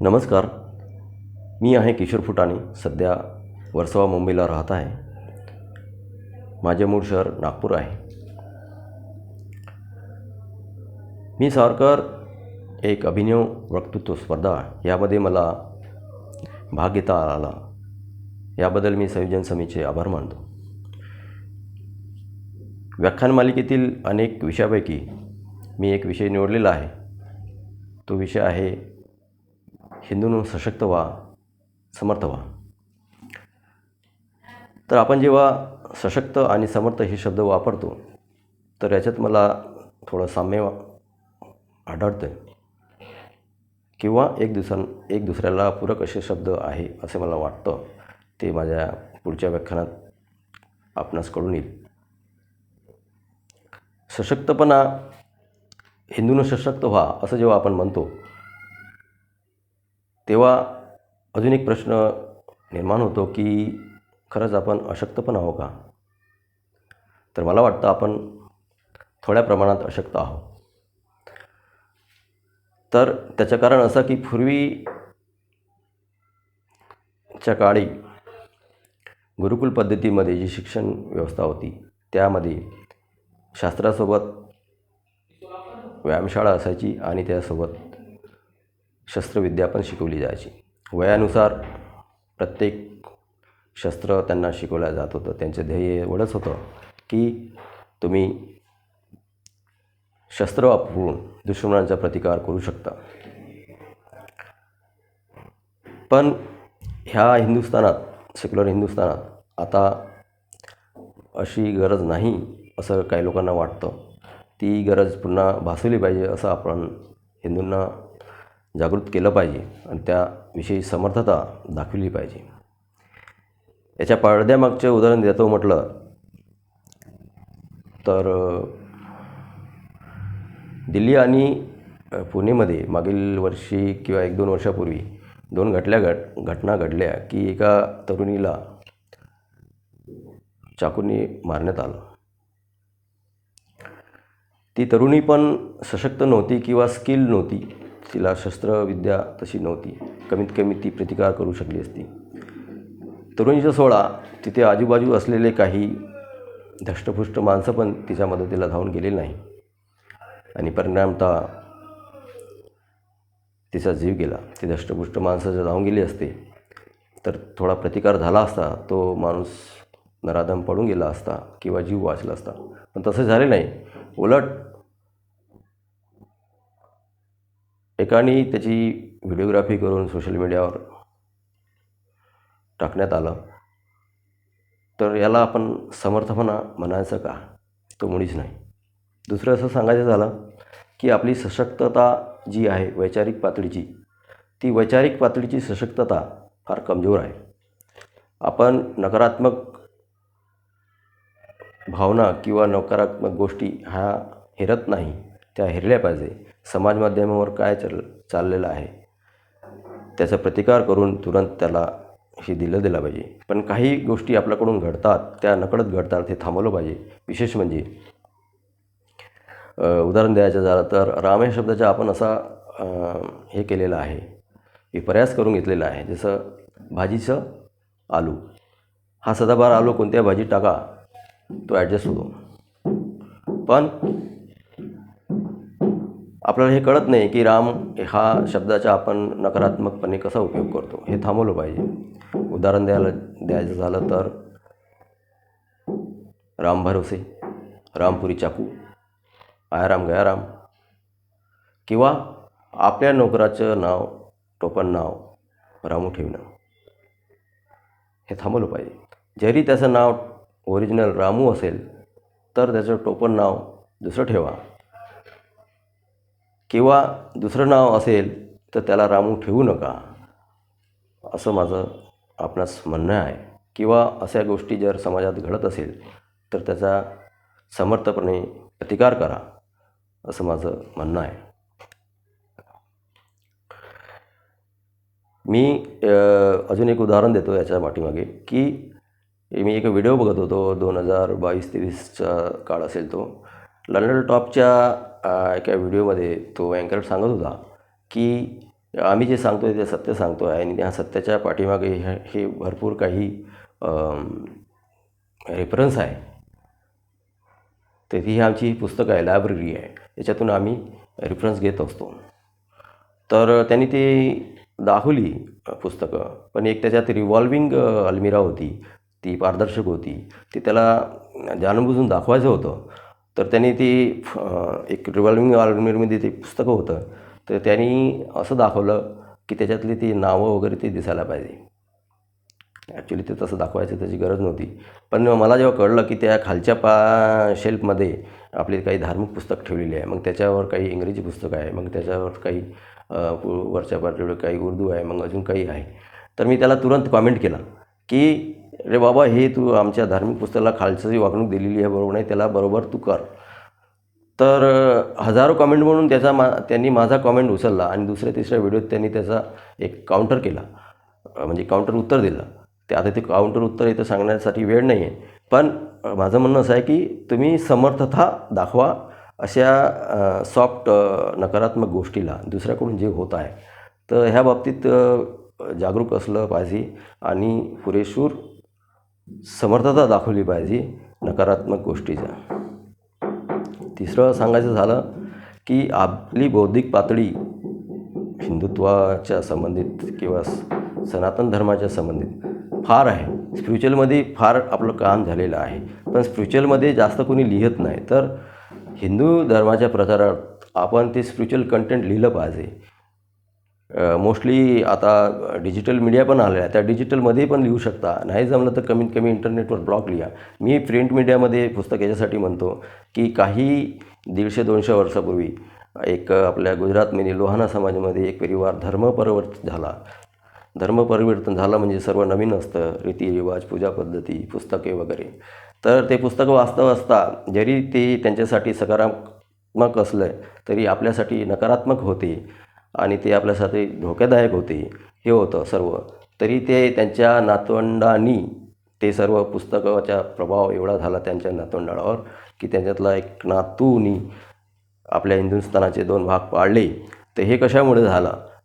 नमस्कार. मी आहे किशोर फुटाणे. सध्या वर्सोवा मुंबईला राहत आहे. माझे मूळ शहर नागपूर आहे. मी सावरकर एक अभिनव वक्तृत्व स्पर्धा यामध्ये मला भाग घेता आला, याबद्दल मी संयोजन समितीचे आभार मानतो. व्याख्यान मालिकेतील अनेक विषयापैकी मी एक विषय निवडलेला आहे. तो विषय आहे हिंदूंनो सशक्त व्हा, समर्थ व्हा. तर आपण जेव्हा सशक्त आणि समर्थ हे शब्द वापरतो तर याच्यात मला थोडं साम्य आढळतं किंवा एक दुसऱ्याला पूरक असे शब्द आहे असे मला वाटतं. ते माझ्या पुढच्या व्याख्यानात आपणास कळून येईल. सशक्तपणा, हिंदूंनो सशक्त व्हा असं जेव्हा आपण म्हणतो तेव्हा अजून एक प्रश्न निर्माण होतो की खरंच आपण अशक्त पण आहो का? तर मला वाटतं आपण थोड्या प्रमाणात अशक्त आहोत. तर त्याचं कारण असं की पूर्वीच्या काळी गुरुकुल पद्धतीमध्ये जी शिक्षण व्यवस्था होती त्यामध्ये शास्त्रासोबत व्यायामशाळा असायची आणि त्यासोबत शस्त्रविद्या पण शिकवली जायची. वयानुसार प्रत्येक शस्त्र त्यांना शिकवलं जात होतं. त्यांचं ध्येय एवढंच होतं की तुम्ही शस्त्र वापरून दुश्मनांचा प्रतिकार करू शकता. पण ह्या हिंदुस्थानात, सेक्युलर हिंदुस्थानात आता अशी गरज नाही असं काही लोकांना वाटतं. ती गरज पुन्हा भासवली पाहिजे, असं आपण हिंदूंना जागृत केलं पाहिजे आणि त्याविषयी समर्थता दाखवली पाहिजे. याच्या पडद्यामागचे उदाहरण देतो म्हटलं तर दिल्ली आणि पुणेमध्ये मागील वर्षी किंवा 1-2 वर्षापूर्वी 2 घटना घडल्या की एका तरुणीला चाकूने मारण्यात आलं. ती तरुणी पण सशक्त नव्हती किंवा स्किल नव्हती. तिला शस्त्रविद्या तशी नव्हती. कमीत कमी ती प्रतिकार करू शकली असती. तरुणीचा सोडा, तिथे आजूबाजू असलेले काही धष्टपुष्ट माणसं पण तिच्या मदतीला धावून गेलेली नाही आणि परिणामतः तिचा जीव गेला. ती धष्टपुष्ट माणसं जर धावून गेली असते तर थोडा प्रतिकार झाला असता, तो माणूस नराधम पडून गेला असता किंवा जीव वाचला असता. पण तसं झाले नाही. उलट एकाने त्याची व्हिडिओग्राफी करून सोशल मीडियावर टाकण्यात आलं. तर याला आपण समर्थपणा म्हणायचं का? तो मुळीच नाही. दुसरं असं सांगायचं झालं की आपली सशक्तता जी आहे वैचारिक पातळीची, ती वैचारिक पातळीची सशक्तता फार कमजोर आहे. आपण नकारात्मक भावना किंवा नकारात्मक गोष्टी ह्या हेरत नाही, त्या हेरल्या पाहिजे. समाज माध्यमावर काय चाललेलं आहे त्याचा प्रतिकार करून तुरंत त्याला हे दिलं पाहिजे. पण काही गोष्टी आपल्याकडून घडतात, त्या नकळत घडतात, हे थांबवलं पाहिजे. विशेष म्हणजे उदाहरण द्यायचं झालं तर राम या शब्दाचा आपण असा हे केलेलं आहे, विपर्यास करून घेतलेला आहे. जसं भाजीचं आलू, हा सदाबहार आलू कोणत्या भाजीत टाका तो ॲडजस्ट होतो. पण आपल्याला हे कळत नाही की राम हा शब्दाचा आपण नकारात्मकपणे कसा उपयोग करतो, हे थांबवलं पाहिजे. उदाहरण द्यायचं झालं तर राम भरोसे, रामपुरी चाकू, आया राम गया राम, किंवा आपल्या नोकराचं नाव, टोपण नाव रामू ठेवणं, हे थांबवलं पाहिजे. जरी त्याचं नाव ओरिजिनल रामू असेल तर त्याचं टोपण नाव दुसरं ठेवा, किंवा दुसरं नाव असेल तर त्याला रामू ठेवू नका, असं माझं आपणास म्हणणं आहे. किंवा अशा गोष्टी जर समाजात घडत असेल तर त्याचा समर्थपणे प्रतिकार करा, असं माझं म्हणणं आहे. मी अजून एक उदाहरण देतो याच्या पाठीमागे की मी एक व्हिडिओ बघत होतो. 2022-23चा काळ असेल तो. लंडन टॉपच्या एका व्हिडिओमध्ये तो अँकर सांगत होता की आम्ही जे सांगतो आहे ते सत्य सांगतो आहे आणि त्या सत्याच्या पाठीमागे हे भरपूर काही रेफरन्स आहे. तर ही आमची पुस्तकं आहे, लायब्ररी आहे, याच्यातून आम्ही रेफरन्स घेत असतो. तर त्यांनी ती दाखवली पुस्तकं, पण एक त्याच्यात रिव्हॉल्विंग अलमिरा होती, ती पारदर्शक होती, ती त्याला जाणूनबुजून दाखवायचं होतं. तर त्यांनी ती एक रिव्हॉल्विंग अलमिरामध्ये ते पुस्तकं होतं, तर त्यांनी असं दाखवलं की त्याच्यातली ती नावं वगैरे ती दिसायला पाहिजे. ॲक्च्युली ते तसं दाखवायचं त्याची गरज नव्हती. पण मला जेव्हा कळलं की त्या खालच्या शेल्फमध्ये आपली काही धार्मिक पुस्तक ठेवलेली आहे, मग त्याच्यावर काही इंग्रजी पुस्तकं आहे, मग त्याच्यावर काही वरच्या पातळीवर काही उर्दू आहे, मग अजून काही आहे. तर मी त्याला तुरंत कॉमेंट केला की रे बाबा, हे तू आमच्या धार्मिक पुस्तकाला खालचं जी वागणूक दिलेली आहे बरोबर नाही, त्याला बरोबर तू कर. तर हजारो कॉमेंट म्हणून त्यांनी माझा कॉमेंट उचलला आणि दुसऱ्या तिसऱ्या व्हिडिओत त्यांनी त्याचा एक काउंटर केला, म्हणजे काउंटर उत्तर दिलं. ते आता ते काउंटर उत्तर इथं सांगण्यासाठी वेळ नाही आहे, पण माझं म्हणणं असं आहे की तुम्ही समर्थता दाखवा अशा सॉफ्ट नकारात्मक गोष्टीला दुसऱ्याकडून जे होत आहे. तर ह्या बाबतीत जागरूक असलं पाहिजे आणि पुरेपूर समर्थता दाखवली पाहिजे नकारात्मक गोष्टीचा. तिसरं सांगायचं झालं की आपली बौद्धिक पातळी हिंदुत्वाच्या संबंधित किंवा सनातन धर्माच्या संबंधित फार आहे. स्पिरिच्युअलमध्ये फार आपलं काम झालेलं आहे, पण स्पिरिच्युअलमध्ये जास्त कोणी लिहित नाही. तर हिंदू धर्माच्या प्रचारात आपण ते स्पिरिच्युअल कंटेंट लिहिलं पाहिजे. मोस्टली आता डिजिटल मीडिया पण आलेला आहे, त्या डिजिटलमध्ये पण लिहू शकता. नाही जमलं तर कमीत कमी इंटरनेटवर ब्लॉग लिहा. मी प्रिंट मीडियामध्ये पुस्तक याच्यासाठी म्हणतो की काही 150-200 वर्षापूर्वी एक आपल्या गुजरातमध्ये लोहाना समाजामध्ये एक परिवार धर्मपरिवर्तन झालं म्हणजे सर्व नवीन असतं, रीतिरिवाज, पूजा पद्धती, पुस्तके वगैरे. तर ते पुस्तकं वाचता जरी ते त्यांच्यासाठी सकारात्मक असलं तरी आपल्यासाठी नकारात्मक होते आणि ते आपल्यासाठी धोकादायक होते. हे होतं सर्व. तरी ते त्यांच्या नातवंडांनी ते सर्व पुस्तकाचा प्रभाव एवढा झाला त्यांच्या नातवंडावर की त्याच्यातला एक नातूनी आपल्या हिंदुस्थानाचे 2 भाग पाडले. तर हे कशामुळे झालं